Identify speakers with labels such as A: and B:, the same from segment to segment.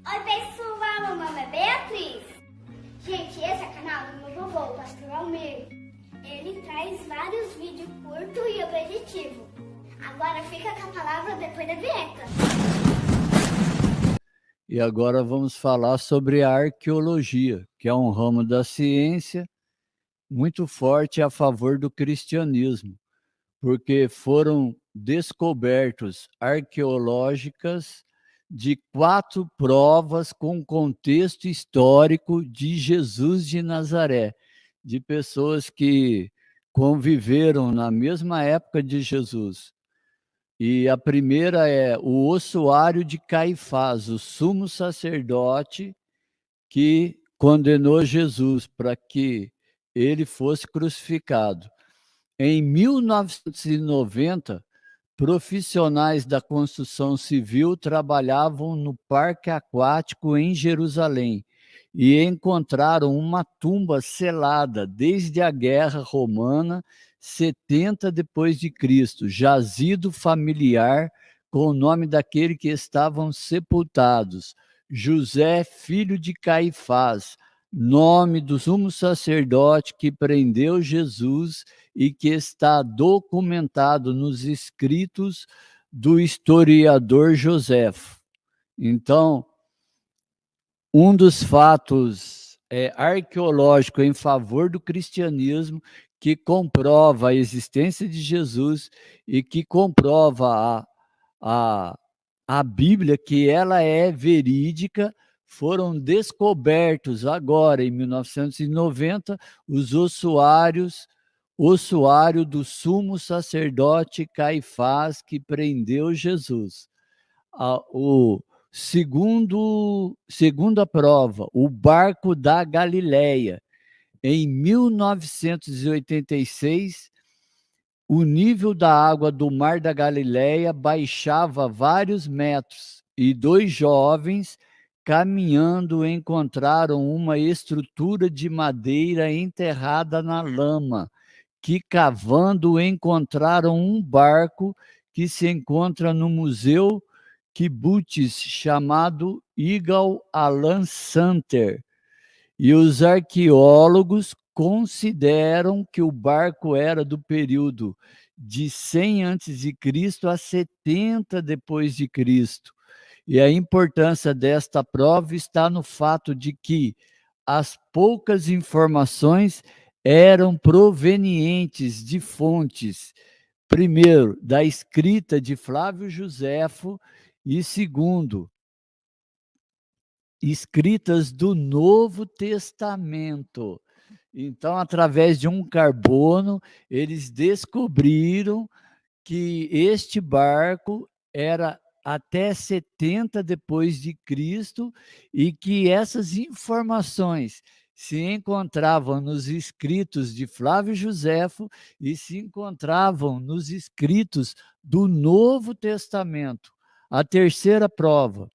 A: Oi pessoal, meu nome é Beatriz. Gente, esse é o canal do meu vovô, o Pastor Almir. Ele traz vários vídeos curtos e objetivos. Agora fica com a palavra depois da vinheta.
B: E agora vamos falar sobre a arqueologia, que é um ramo da ciência muito forte a favor do cristianismo, porque foram descobertos arqueológicas de 4 provas com contexto histórico de Jesus de Nazaré, de pessoas que conviveram na mesma época de Jesus. E a primeira é o ossuário de Caifás, o sumo sacerdote que condenou Jesus para que ele fosse crucificado. Em 1990, profissionais da construção civil trabalhavam no parque aquático em Jerusalém e encontraram uma tumba selada desde a Guerra Romana, 70 depois de Cristo, jazido familiar com o nome daquele que estavam sepultados, José, filho de Caifás, nome do sumo sacerdote que prendeu Jesus e que está documentado nos escritos do historiador Joséfo. Então, um dos fatos arqueológicos em favor do cristianismo que comprova a existência de Jesus e que comprova a Bíblia, que ela é verídica, foram descobertos agora, em 1990, os ossuário do sumo sacerdote Caifás que prendeu Jesus. Segunda prova, o barco da Galileia. Em 1986, o nível da água do Mar da Galileia baixava vários metros e 2 jovens caminhando encontraram uma estrutura de madeira enterrada na lama, que cavando encontraram um barco que se encontra no Museu Kibbutz chamado Yigal Alan Center. E os arqueólogos consideram que o barco era do período de 100 a.C. a 70 depois de Cristo. E a importância desta prova está no fato de que as poucas informações eram provenientes de fontes, primeiro, da escrita de Flávio Joséfo e, segundo, escritas do Novo Testamento. Então, através de um carbono, eles descobriram que este barco era até 70 depois de Cristo e que essas informações se encontravam nos escritos de Flávio Joséfo e se encontravam nos escritos do Novo Testamento. A terceira prova,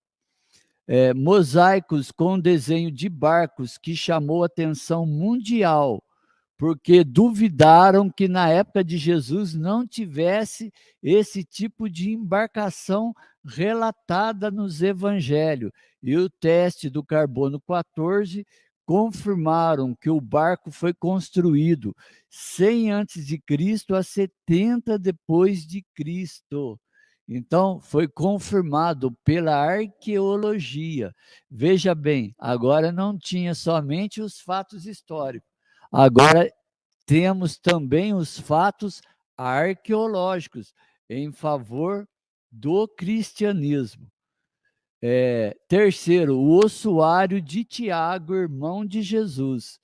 B: mosaicos com desenho de barcos que chamou atenção mundial, porque duvidaram que na época de Jesus não tivesse esse tipo de embarcação relatada nos evangelhos. E o teste do carbono 14 confirmaram que o barco foi construído 100 antes de Cristo a 70 depois de Cristo. Então, foi confirmado pela arqueologia. Veja bem, agora não tinha somente os fatos históricos. Agora temos também os fatos arqueológicos em favor do cristianismo. Terceiro, o ossuário de Tiago, irmão de Jesus.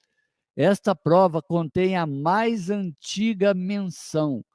B: Esta prova contém a mais antiga menção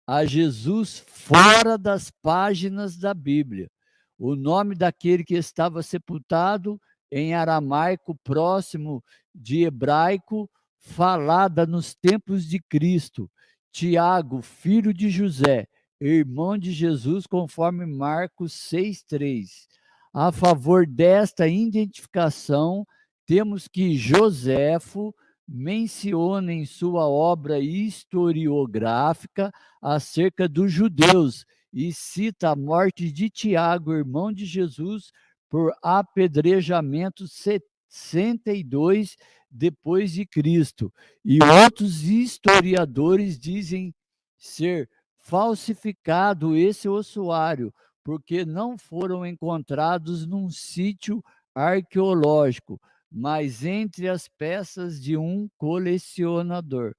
B: a Jesus fora das páginas da Bíblia. O nome daquele que estava sepultado em aramaico, próximo de hebraico, falada nos tempos de Cristo. Tiago, filho de José, irmão de Jesus, conforme Marcos 6,3. A favor desta identificação, temos que Joséfo menciona em sua obra historiográfica acerca dos judeus e cita a morte de Tiago, irmão de Jesus, por apedrejamento 62 depois de Cristo. E outros historiadores dizem ser falsificado esse ossuário, porque não foram encontrados num sítio arqueológico, mas entre as peças de um colecionador.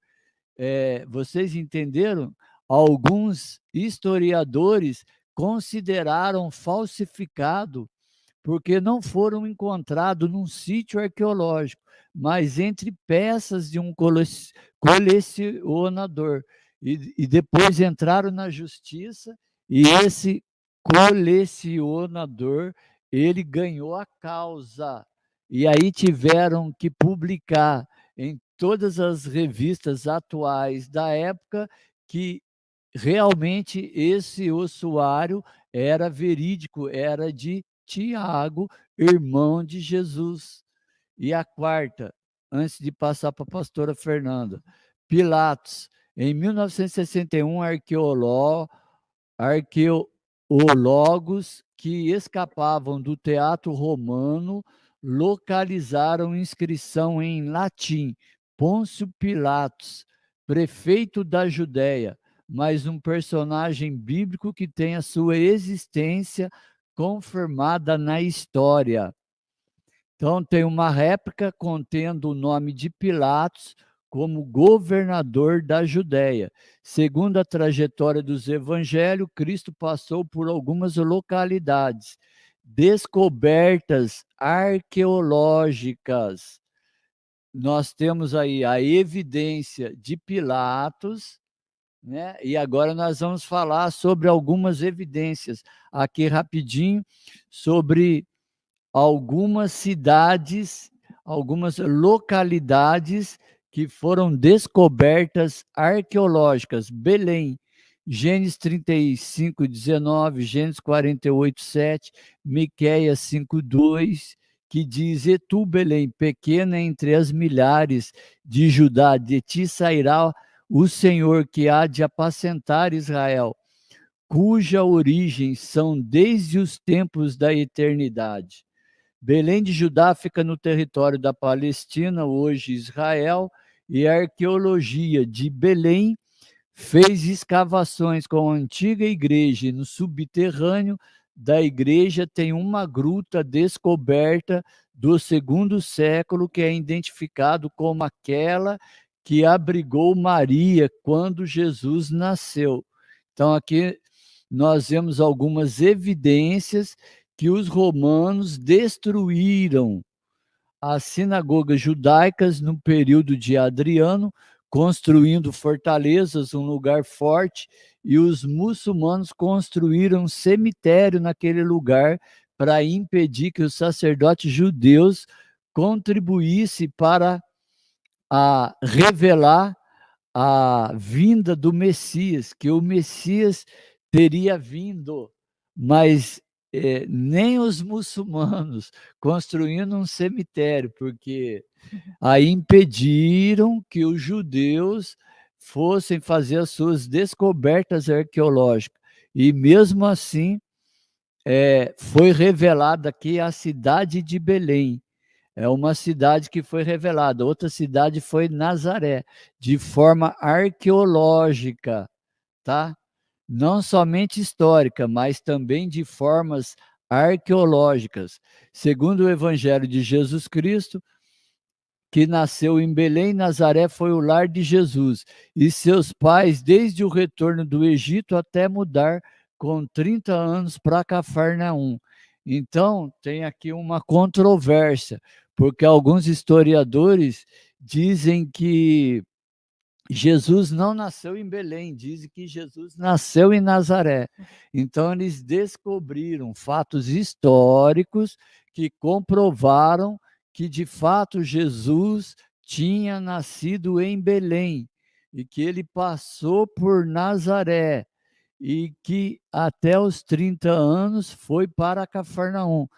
B: Vocês entenderam? Alguns historiadores consideraram falsificado porque não foram encontrados num sítio arqueológico, mas entre peças de um colecionador. E depois entraram na justiça, e esse colecionador, ele ganhou a causa. E aí tiveram que publicar em todas as revistas atuais da época que realmente esse ossuário era verídico, era de Tiago, irmão de Jesus. E a quarta, antes de passar para a pastora Fernanda, Pilatos, em 1961, arqueólogos que escapavam do teatro romano localizaram inscrição em latim: Pôncio Pilatos, prefeito da Judéia, mas um personagem bíblico que tem a sua existência confirmada na história. Então, tem uma réplica contendo o nome de Pilatos como governador da Judéia. Segundo a trajetória dos evangelhos, Cristo passou por algumas localidades. Descobertas arqueológicas. Nós temos aí a evidência de Pilatos, né? E agora nós vamos falar sobre algumas evidências aqui rapidinho, sobre algumas cidades, algumas localidades que foram descobertas arqueológicas. Belém, Gênesis 35, 19, Gênesis 48, 7, Miqueias 5, 2, que diz: E tu, Belém, pequena entre as milhares de Judá, de ti sairá o Senhor que há de apacentar Israel, cuja origem são desde os tempos da eternidade. Belém de Judá fica no território da Palestina, hoje Israel, e a arqueologia de Belém fez escavações com a antiga igreja, e no subterrâneo da igreja tem uma gruta descoberta do segundo século, que é identificado como aquela que abrigou Maria quando Jesus nasceu. Então, aqui nós vemos algumas evidências que os romanos destruíram as sinagogas judaicas no período de Adriano, construindo fortalezas, um lugar forte, e os muçulmanos construíram um cemitério naquele lugar para impedir que os sacerdotes judeus contribuíssem para revelar a vinda do Messias, que o Messias teria vindo, mas nem os muçulmanos construindo um cemitério, porque aí impediram que os judeus fossem fazer as suas descobertas arqueológicas. E mesmo assim, foi revelada aqui a cidade de Belém. É uma cidade que foi revelada. Outra cidade foi Nazaré, de forma arqueológica, tá? Não somente histórica, mas também de formas arqueológicas. Segundo o Evangelho de Jesus Cristo, que nasceu em Belém, Nazaré foi o lar de Jesus, e seus pais, desde o retorno do Egito até mudar com 30 anos para Cafarnaum. Então, tem aqui uma controvérsia, porque alguns historiadores dizem que Jesus não nasceu em Belém, dizem que Jesus nasceu em Nazaré. Então, eles descobriram fatos históricos que comprovaram que, de fato, Jesus tinha nascido em Belém e que ele passou por Nazaré e que até os 30 anos foi para Cafarnaum.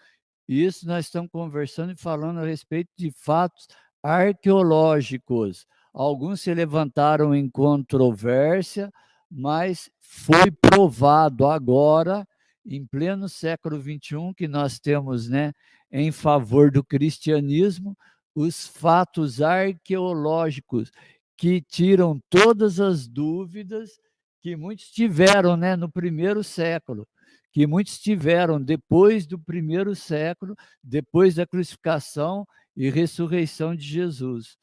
B: Isso nós estamos conversando e falando a respeito de fatos arqueológicos. Alguns se levantaram em controvérsia, mas foi provado agora em pleno século XXI, que nós temos, né, em favor do cristianismo, os fatos arqueológicos que tiram todas as dúvidas que muitos tiveram, né, no primeiro século, que muitos tiveram depois do primeiro século, depois da crucificação e ressurreição de Jesus.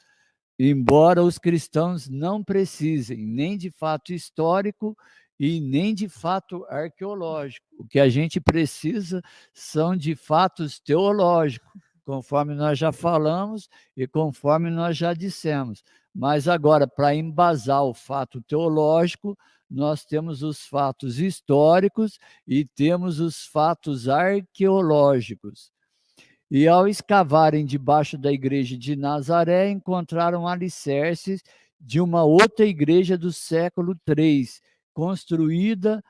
B: Embora os cristãos não precisem nem de fato histórico e nem de fato arqueológico. O que a gente precisa são de fatos teológicos, conforme nós já falamos e conforme nós já dissemos. Mas agora, para embasar o fato teológico, nós temos os fatos históricos e temos os fatos arqueológicos. E ao escavarem debaixo da igreja de Nazaré, encontraram alicerces de uma outra igreja do século III, construída